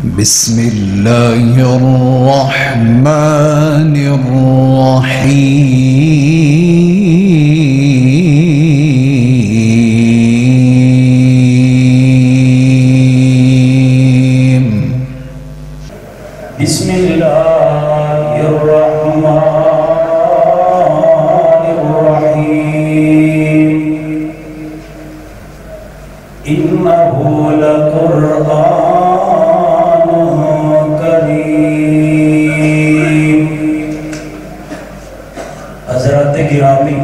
بسم الله الرحمن الرحيم بسم الله الرحمن الرحيم إنه لقرآن كريم. حضرات گرامی،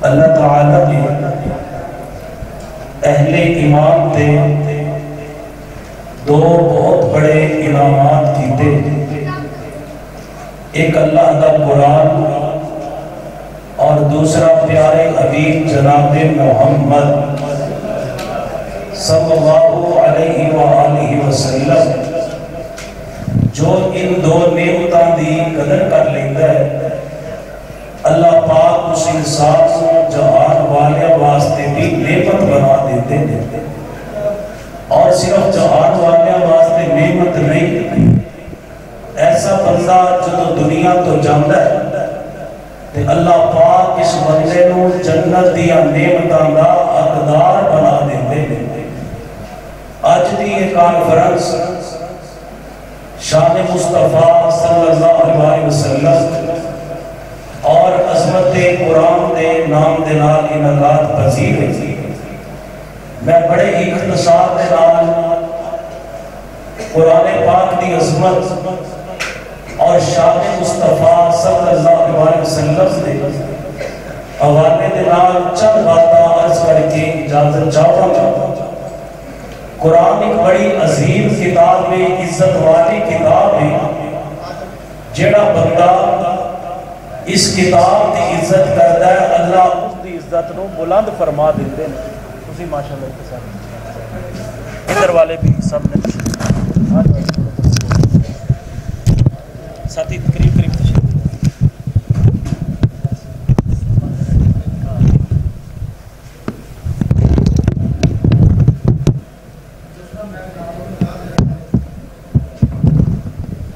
اللہ تعالیٰ نے اہل ایمان تے دو بہت بڑے انعامات کیتے. ایک اللہ کا قرآن اور دوسرا پیارے حبیب جناب محمد صلی اللہ علیہ وآلہ وسلم. جو ان دو نعمتاں دی قدر کر لیتا ہے، اللہ پاک اس انسان کو جہان والے واسطے بھی نعمت بنا دیتے ہیں. اور صرف جہان والے واسطے نعمت نہیں، ایسا بندہ جو دنیا تو جاندا ہے تے اللہ پاک اس بندے نو جنت دیا نعمتاں دا حقدار بنا دیندے ہیں. اج دی یہ کانفرنس شان مصطفیٰ صلی اللہ علیہ وسلم اور عظمت قرآن دے نام دے نال انعقاد پذیر ہے. میں بڑے ہی اختصار دے نال قرآن پاک دی عظمت اور شان مصطفیٰ صلی اللہ علیہ وسلم دے حوالے دے نال چند باتاں عرض کر کے اجازت چاہوں گا. قرآن ایک بڑی عظیم کتاب ہے، عزت والی کتاب ہے. جیڑا بندہ اس کتاب دی عزت کرتا ہے، اللہ اس دی عزت نو بلند فرما دیتے ہیں. تسی ماشاءاللہ ادھر والے بھی سب نے ساتھی قریب قریب تشریف.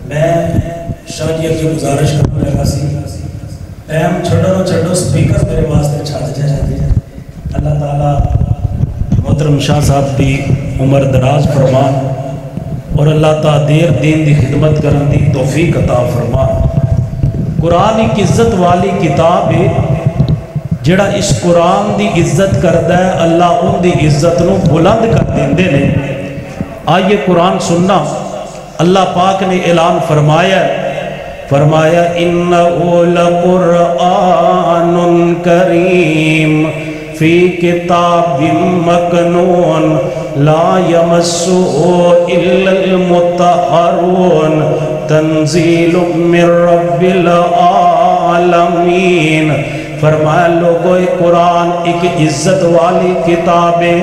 میں شاہ جی کی گزارش کروں لگا سی ٹائم چھڑو سپیکر میرے واسطے چھاٹ جائے. اللہ تعالیٰ محترم شاہ صاحب دی عمر دراز فرمان اور اللہ تعالیٰ دیر دین دی خدمت کرن دی توفیق عطا فرمان. قرآن ایک عزت والی کتاب ہے. جڑا اس قرآن دی عزت کردا ہے، اللہ ان دی عزت نو بلند کر دیندے نے. آئیے قرآن سننا. اللہ پاک نے اعلان فرمایا انہو لقرآن کریم فی کتاب مکنون لا یمسہ الا المطہرون تنزیل من رب العالمین. فرمایا لوگو یہ قرآن ایک عزت والی کتاب ہے.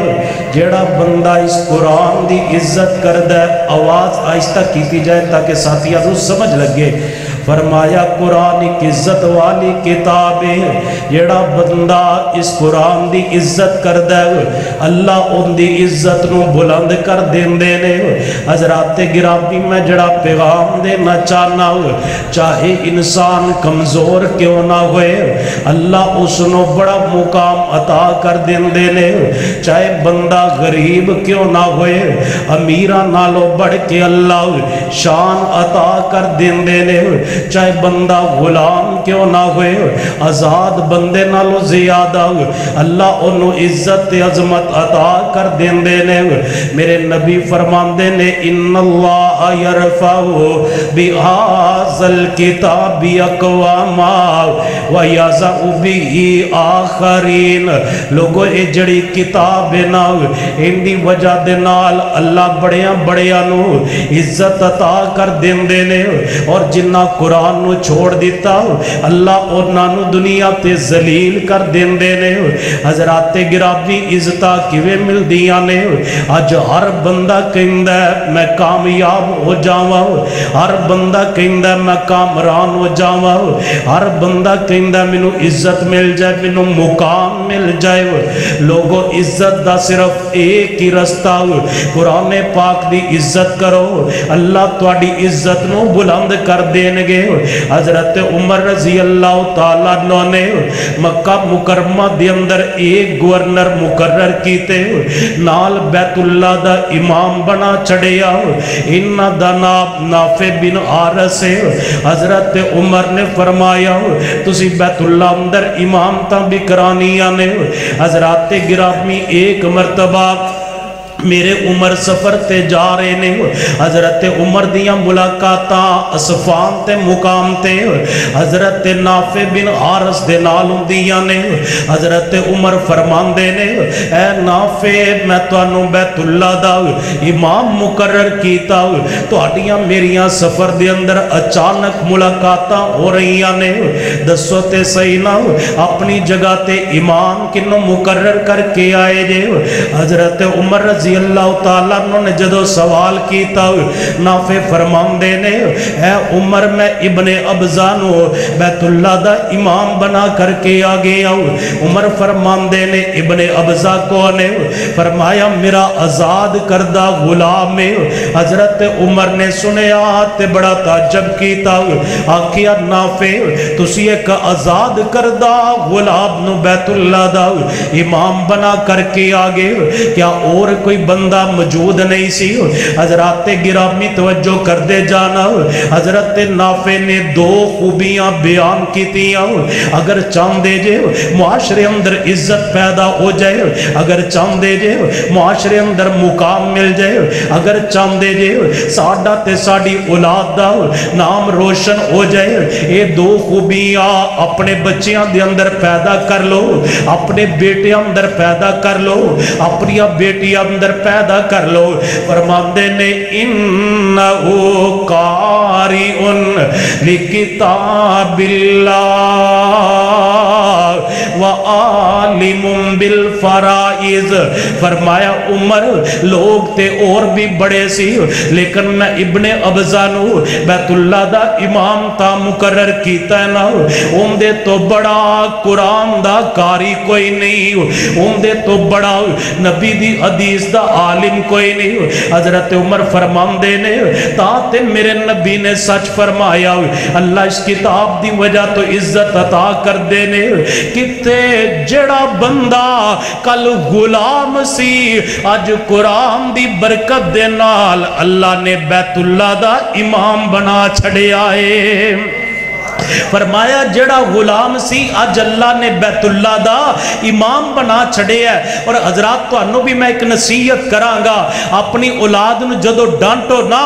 جیڑا بندہ اس قرآن دی عزت کردہ ہے، آواز آہستہ کیتی جائے تاکہ ساتھیاں کو سمجھ لگے. فرمایا قرآن ایک عزت والی کتاب ہے. جیڑا بندہ اس قرآن دی عزت کردہ ہے، اللہ ان دی عزت نو بلند کر دیندے نے. حضرات گرامی، میں جڑا پیغام دینا چاہنا ہوں، چاہے انسان کمزور کیوں نہ ہوئے، اللہ اس نو بڑا مقام عطا کر دیندے نے. چاہے بندہ غریب کیوں نہ ہوئے، امیرہ نالو بڑھ کے اللہ شان عطا کر دیندے نے. چاہے بندہ غلام کیوں نہ ہوئے، آزاد بندے نالو زیادہ اللہ انہوں عزت عظمت عطا کر دیندے نے. میرے نبی فرماندے نے ان اللہ یرفع بہذا الکتاب اقواما ویضع بہ آخرین. لوگو اے جڑی کتاب نا، ان دی وجہ دے نال اللہ بڑیاں بڑیاں نو عزت عطا کر دیندے نے. اور جنہ قرآن نو چھوڑ دیتا اللہ انہوں دنیا تے ذلیل کر دیندے نے حضرات گرامی عزتاں کیویں ملدیاں نے اج ہر بندہ کہندا ہے میں کامیاب ہو جاواں ہر بندہ کہندا ہے میں کامران ہو جاواں ہر بندہ کہندا ہے مینوں عزت مل جائے مینوں مقام مل جائے لوگوں عزت دا صرف ایک ہی رستہ قرآن پاک دی عزت کرو اللہ تواڈی عزت نو بلند کر دین گے حضرت عمر رضی اللہ تعالیٰ عنہ نے مکہ مکرمہ دے اندر ایک گورنر مقرر کیتے نال بیت اللہ دا امام بنا چڑھیا انہاں دا نام نافع بن حارث ہے حضرت عمر نے فرمایا تسی بیت اللہ اندر امام تاں بھی کرانیاں نے حضرات گرامی ایک مرتبہ میرے عمر سفر تے جا رہے نے حضرت عمر دیاں ملاقاتاں اسفان تے مقام تے حضرت نافع بن حارث دے نال ہوندیاں نے حضرت عمر فرماندے نے اے نافع میں تانوں بیت اللہ دا امام مقرر کیتا تہاڈیاں میریاں سفر دے اندر اچانک ملاقاتاں ہو رہیاں نے دسو تے صحیح نہ اپنی جگہ تے امام کنوں مقرر کر کے آئے جے حضرت عمر رضی اللہ تعالیٰ نے جدو سوال کیتا نافع فرماندے نے اے عمر میں ابن ابزانو بیت اللہ دا امام بنا کر کے آگے آؤ عمر فرماندے نے ابن ابزا کون ہے فرمایا میرا آزاد کردہ غلام ہے حضرت عمر نے سنیا تے بڑا تعجب کیتا آکھیا نافع تسی ایک آزاد کردہ غلام نو بیت اللہ دا امام بنا کر کے آگے کیا اور کوئی بندہ موجود نہیں سی حضرات گرامی توجہ کر دے جانا حضرت نافع نے دو خوبیاں بیان کی تیاں اگر چاندے جے معاشرے اندر عزت پیدا ہو جائے اگر چاندے جے معاشرے اندر مقام مل جائے اگر چاندے جے ساڈا تے ساڈی اولاد دا نام روشن ہو جائے اے دو خوبیاں اپنے بچیاں دے اندر پیدا کر لو اپنے بیٹے اندر پیدا کر لو اپنی بیٹی اندر پیدا کر لو فرماندے نے انہو قارئن لکتاب اللہ وعالم بالفرائض فرمایا عمر لوگ تے اور بھی بڑے سی لیکن میں ابن ابزانو بیت اللہ دا امام تا مقرر کیتا ہے نا ان دے تو بڑا قرآن دا قاری کوئی نہیں ان دے تو بڑا نبی دی حدیث دا عالم کوئی نہیں حضرت عمر فرماندے نے تاتے میرے نبی نے سچ فرمایا اللہ اس کتاب دی وجہ تو عزت عطا کر دینے کتے جڑا بندہ کل غلام سی آج قرآن دی برکت دے نال اللہ نے بیت اللہ دا امام بنا چھڑے آئے فرمایا جڑا غلام سی آج اللہ نے بیت اللہ دا امام بنا چھڑے ہے اور حضرات تو انہوں بھی میں ایک نصیحت کرانگا اپنی اولاد نو جدو ڈانٹو نا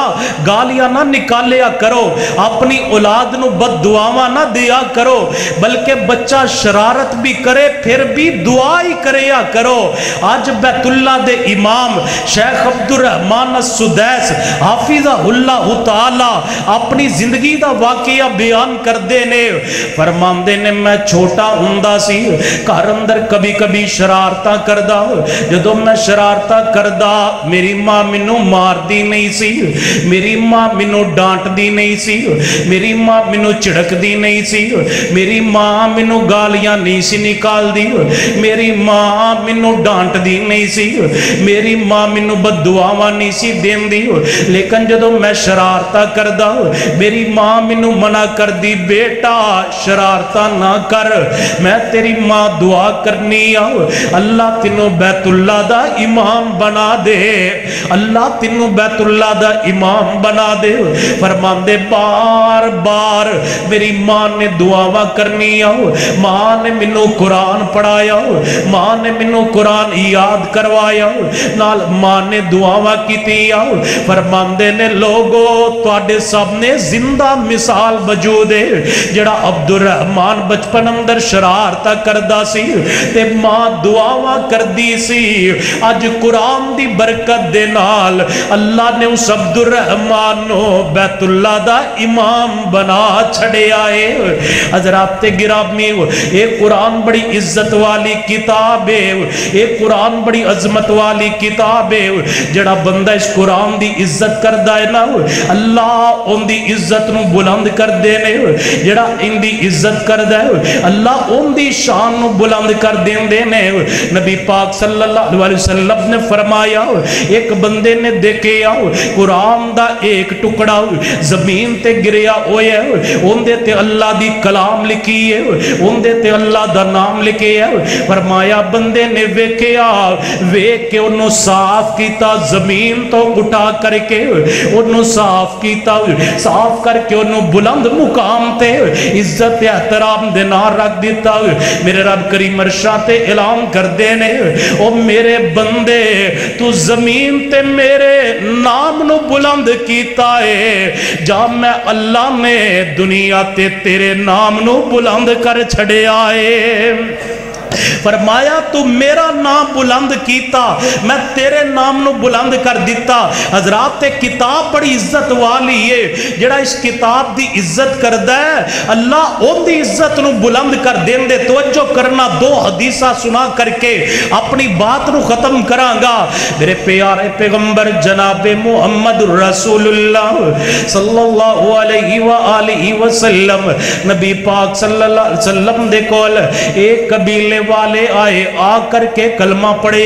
گالیاں نہ نکالیا کرو اپنی اولاد نو بد دعاواں نہ دیا کرو بلکہ بچہ شرارت بھی کرے پھر بھی دعائی کریا کرو آج بیت اللہ دے امام شیخ عبدالرحمن السدیس حافظہ اللہ تعالی اپنی زندگی دا واقعہ بیان کر دینے فرماندے نے میں چھوٹا ہوندا سی گھر اندر کبھی کبھی شرارتاں کردہ جدو میں شرارتاں کردہ میری ماں منو مار دی نہیں سی میری ماں منو ڈانٹ دی نہیں سی میری ماں منو چڑک دی نہیں سی میری ماں منو گالیاں نہیں سی نکال دی میری ماں منو ڈانٹ دی نہیں سی میری ماں منو بد دعاواں نہیں سی دین دی لیکن جدو میں شرارتاں کردہ میری ماں منو منع کر دی بیٹا شرارتہ نہ کر میں تیری ماں دعا کرنی آؤ اللہ تینوں بیت اللہ دا امام بنا دے اللہ تینوں بیت اللہ دا امام بنا دے فرمان دے بار بار میری ماں نے دعاواں کرنی آؤ ماں نے منو قرآن پڑھایا ماں نے منو قرآن یاد کروایا نال ماں نے دعاواں کیتی آؤ فرمان دے نے لوگو تواڈے سامنے زندہ مثال موجود ہے جڑا عبدالرحمان بچپن اندر شرارتا کردا سی تے ماں دعاواں کردی سی، اج قرآن دی برکت دے نال اللہ نے اس عبدالرحمان نو بیت اللہ دا امام بنا چھڑے آئے۔ حضرات گرامی، اے قرآن بڑی عزت والی کتاب ہے، اے قرآن بڑی عظمت والی کتاب ہے۔ جڑا بندہ اس قرآن دی عزت کردہ ہے نا، اللہ ان دی عزت نو بلند کر دینے، جڑا ان دی عزت کردہ ہے اللہ ان دی شان نو بلند کر دینے۔ نبی پاک صلی اللہ علیہ وسلم نے فرمایا، ایک بندے نے دیکھے قرآن دا ایک ٹکڑا زمین تے گریا ہوئے، ان دے تے اللہ دی کلام لکھی ہے، ان دے تے اللہ دا نام لکھے ہے۔ فرمایا بندے نے ویکھیا، ویکھ کے انہوں صاف کیتا، زمین تو اٹھا کر کے انہوں صاف کیتا، صاف کر کے انہوں بلند مقام تے عزت احترام دینار رکھ دیتا۔ میرے رب کریم ارشاد تے اعلان کر دینے، او میرے بندے تو زمین تے میرے نام نو بلند کیتا ہے، جا میں اللہ نے دنیا تے تیرے نام نو بلند کر چھڑے آئے۔ فرمایا تو میرا نام بلند کیتا، میں تیرے نام نو بلند کر دیتا۔ حضرات کتاب بڑی عزت والی ہے، جڑا اس کتاب دی عزت کردہ ہے اللہ ان دی عزت نو بلند کر دین دے۔ توجہ کرنا، دو حدیثہ سنا کر کے اپنی بات نو ختم کرانگا۔ میرے پیارے پیغمبر جناب محمد رسول اللہ صلی اللہ علیہ وآلہ وسلم، نبی پاک صلی اللہ علیہ وسلم دے کول ایک قبیلے والے آئے، آ کر کے کلمہ پڑھے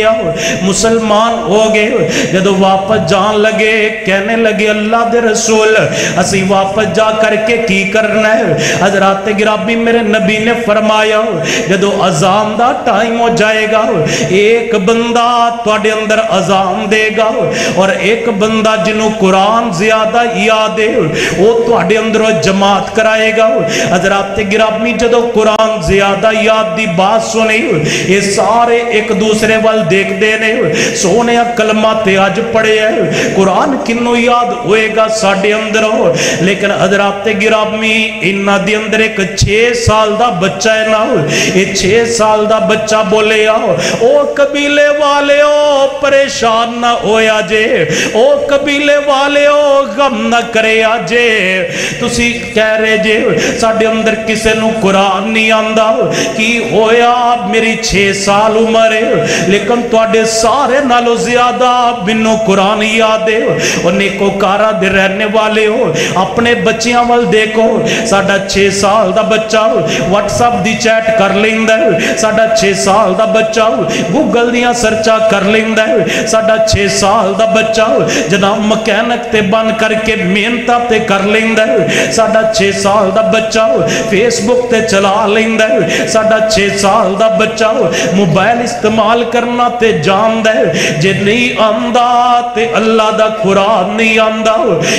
مسلمان ہو گئے۔ جدو واپس جان لگے کہنے لگے اللہ دے رسول اسی واپس جا کر کے کی کرنا ہے؟ حضرات گرامی میرے نبی نے فرمایا جدو اذان دا ٹائم ہو جائے گا ایک بندہ تواڈے اندر اذان دے گا اور ایک بندہ جنہوں قرآن زیادہ یاد ہے وہ تواڈے اندر جماعت کرائے گا۔ حضرات گرامی جدو قرآن زیادہ یاد دی بات سنی یہ سارے ایک دوسرے وال دیکھ دینے، سونے کلمہ تے آج پڑھے ہیں، قرآن کنو یاد ہوئے گا ساڑھے اندر ہو۔ لیکن حضرات گرامی انہا دی اندر ایک 6 سال دا بچہ ہے نا، یہ 6 سال دا بچہ بولے آؤ او قبیلے والے او پریشان نہ ہویا جے، او قبیلے والے او غم نہ کرے آجے، تسی کہہ رہے جے ساڑھے اندر کسے نو قرآن نہیں آندہ کی ہویا میری 6 سال عمر ہے لیکن تواڈے سارے نالو زیادہ منو قرآن یاد ہے۔ اور نیکو کارا دے رہنے والے ہو اپنے بچیاں وال دیکھو، ساڑھا 6 سال دا بچہ واٹس اپ دی چیٹ کر لیندہ ہے، ساڑھا 6 سال دا بچہ گوگل دیاں سرچا کر لیندہ ہے، ساڑھا 6 سال دا بچہ جناب مکینک تے بن کر کے محنتاں تے کر لیندہ ہے، ساڑھا 6 سال دا بچہ فیس بک تے چلا لیندہ ہے، ساڑھا 6 سال دا بچہ موبائل استعمال کرنا تے جان دے، جے نہیں آندہ تے اللہ دا قرآن نہیں آندہ۔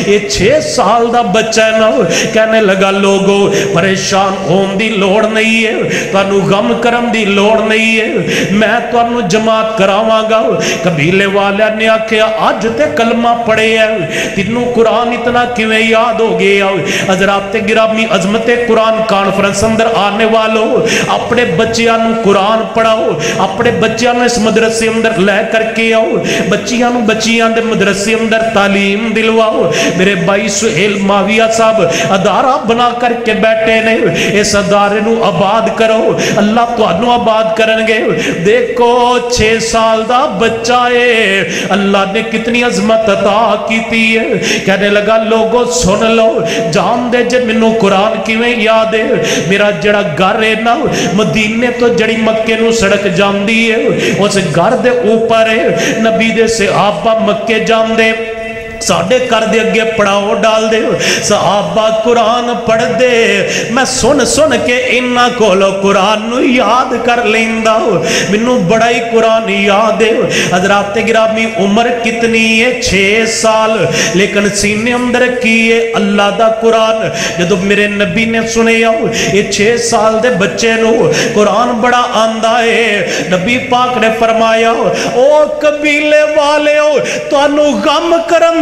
یہ 6 سال دا بچہ ہے نا، کہنے لگا لوگو پریشان ہون دی لوڑ نہیں ہے، تانو غم کرم دی لوڑ نہیں ہے، میں تانو جماعت کراواں گا۔ قبیلے والے نے آکھیا آج تے کلمہ پڑھے ہے، تینوں قرآن اتنا کیویں یاد ہو گیا؟ حضرات گرامی عظمت قرآن کانفرنس اندر آنے والوں اپنے بچیاں نو قرآن پڑھاؤ، اپنے بچیاں نو اس مدرسے اندر لے کر کے آؤ، بچیاں دے مدرسے اندر تعلیم دلواؤ۔ میرے بھائی سہیل ماویہ صاحب ادارہ بنا کر کے بیٹھے نے، اس ادارے نو آباد کرو، اللہ تو انو آباد کرنگے۔ دیکھو 6 سال دا بچہ ہے، اللہ نے کتنی عظمت عطا کیتی ہے۔ کہنے لگا لوگوں سن لو، جان دے جے منو قرآن کیویں یاد ہے؟ میرا جڑا گھر ہے نا مدینے تو جڑی مکے نو سڑک جان دی ہے اس گھر دے اوپر ہے، نبی دے صحابہ مکے جان دے ساڑھے کر دے اگے پڑھاؤ ڈال دے، صحابہ قرآن پڑھ دے، میں سن کے انہا کولو قرآن نو یاد کر لیندہ ہو، منو بڑا ہی قرآن یاد ہے۔ حضرات گرامی عمر کتنی ہے 6 سال، لیکن سینے اندر کیے اللہ دا قرآن۔ جدو میرے نبی نے سنے آؤ یہ 6 سال دے بچے نو قرآن بڑا آندہ ہے، نبی پاک نے فرمایا او قبیلے والے ہو تو انو غم کرم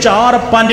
4-5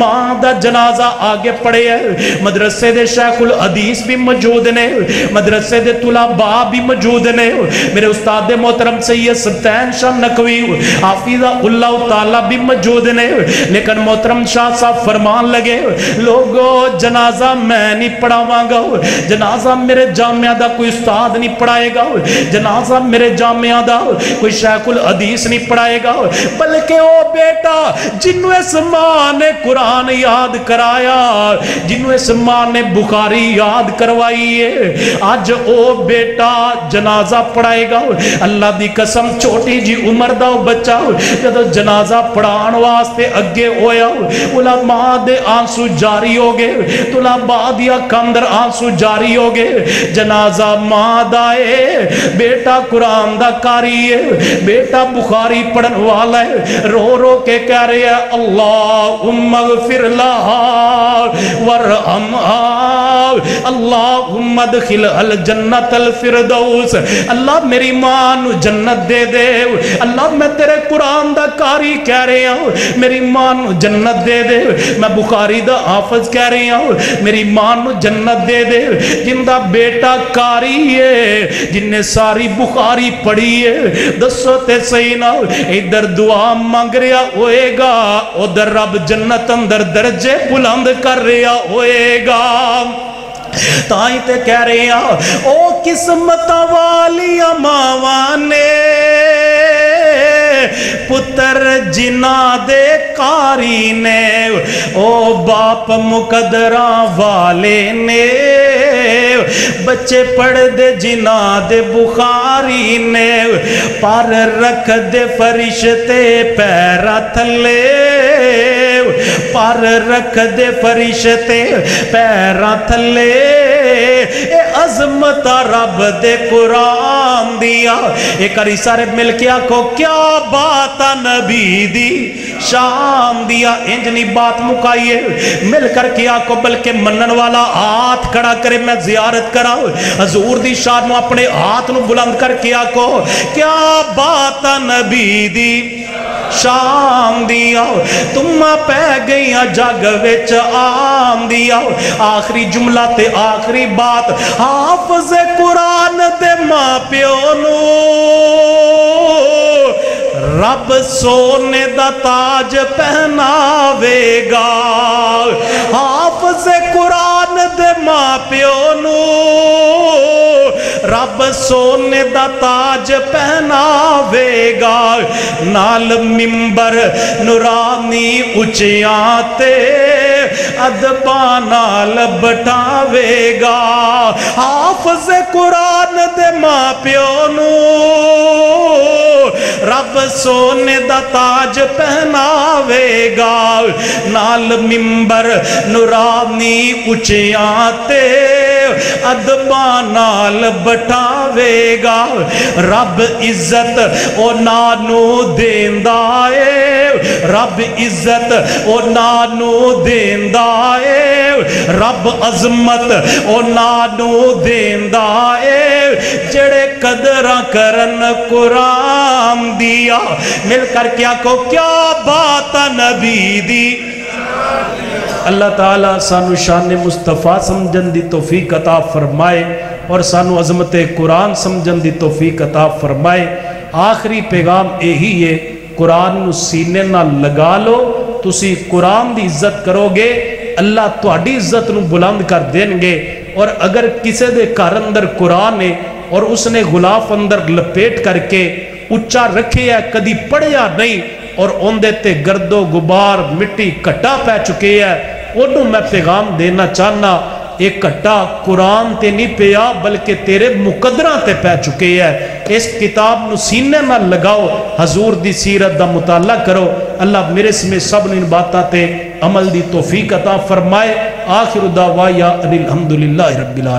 ماں دا جنازہ آگے پڑے ہے، مدرسے دے شیخ الحدیث بھی موجود نے، مدرسے دے طلباء بھی موجود نے، میرے استاد محترم سید سبتین شاہ نقوی حافظہ اللہ تعالیٰ بھی موجود نے، لیکن محترم شاہ صاحب فرمان لگے لوگو جنازہ میں نہیں پڑھاواں گا، جنازہ میرے جامعہ دا کوئی استاد نہیں پڑھائے گا، جنازہ میرے جامعہ دا کوئی شیخ الحدیث نہیں پڑھائے گا، بلکہ او بیٹا جنہوں اس ماں نے قرآن یاد کرایا، جنہوں اس ماں نے بخاری یاد کروائیے، آج او بیٹا جنازہ پڑھائے گا۔ اللہ دی قسم چھوٹی جی عمر دا بچہ جب جنازہ پڑھان واسطے اگے ہویا، علماء دے آنسو جاری ہو گئے، طلباء دیا کندر آنسو جاری ہو گئے، جنازہ ماں دائے، بیٹا قرآن دا کاری ہے، بیٹا بخاری پڑھن والا ہے، رو رو کے کہہ رہے ہیں اللہم اغفر لہا ورحمہا اللہم ادخل الجنت الفردوس، اللہ میری ماں نو جنت دے دے، اللہ میں تیرے قرآن دا کاری کہہ رہے ہوں میری ماں نو جنت دے دے، میں بخاری دا حافظ کہہ رہے ہوں میری ماں نو جنت دے دے، جن دا بیٹا کاری ہے، جن نے ساری بخاری پڑھی ہے، دسو تے صحیح نہ ادھر دعا مانگ رہا ہوئے گا، ادھر رب جنت اندر درجے بلند کر رہا ہوئے گا۔ تائیں تے کہہ رہے ہیں او قسمت والی ماوانے پتر جنا دے کاری نے، او باپ مقدرہ والے نے بچے پڑھ دے جنا دے بخاری نے، پر رکھ دے فرشتے پیرا تھلے، پر رکھ دے فرشتے پیرا تھلے، اے عظمت رب دے قرآن دیا، ایک اری سارے مل کے آکھو کیا بات نبی دی شان دیا، انجنی بات مکائیے مل کر کے آکھو، بلکہ منن والا ہاتھ کھڑا کرے میں زیارت کرا حضور دی شان نو اپنے ہاتھ نو بلند کر کے آکھو کیا بات نبی دی شان دیا، تم پہ گئیاں جگ وچ آم دیا، آخری جملہ تے آخری بات حافظ قرآن دے ماں پیو نو رب سونے دا تاج پہناوے گا، حافظ قرآن دے ماں پیو نو رب سونے دا تاج پہناوے گا، نال ممبر نورانی اچیاں تے ادباں نال بٹھاوے گا، حافظ قرآن دے ماں پیو نو رب سونے دا تاج پہناوے گا، نال ممبر نورانی اچیاں تے ادباں نال بٹھاوے گا، رب عزت او نانو دیندا اے، رب عزت او نانو دیندا اے، رب عظمت او نانو دیندا اے، جڑے قدراں کرن قرآن دیا، مل کر کیا کو کیا بات نبی دی۔ اللہ تعالیٰ سانو شان مصطفیٰ سمجھن دی توفیق عطا فرمائے اور سانو عظمت قرآن سمجھن دی توفیق عطا فرمائے۔ آخری پیغام یہی ہے، قرآن نو سینے نہ لگا لو، تسی قرآن دی عزت کرو گے اللہ تہاڈی عزت نو بلند کر دیں گے، اور اگر کسی دے گھر اندر قرآن ہے اور اس نے غلاف اندر لپیٹ کر کے اچھا رکھے ہے کدی پڑھیا نہیں اور اندے تے گرد و غبار مٹی کٹا پہ چکے ہے، انہوں میں پیغام دینا چاہنا ایک کٹا قرآن تے نہیں پیا بلکہ تیرے مقدرہ تے پہ چکے ہے، اس کتاب نو سینے نہ لگاؤ، حضور دی سیرت دا مطالعہ کرو، اللہ میرے سمیں سب ان باتاں تے عمل دی توفیق عطا فرمائے۔ آخر دعوایا الحمدللہ رب العالمین۔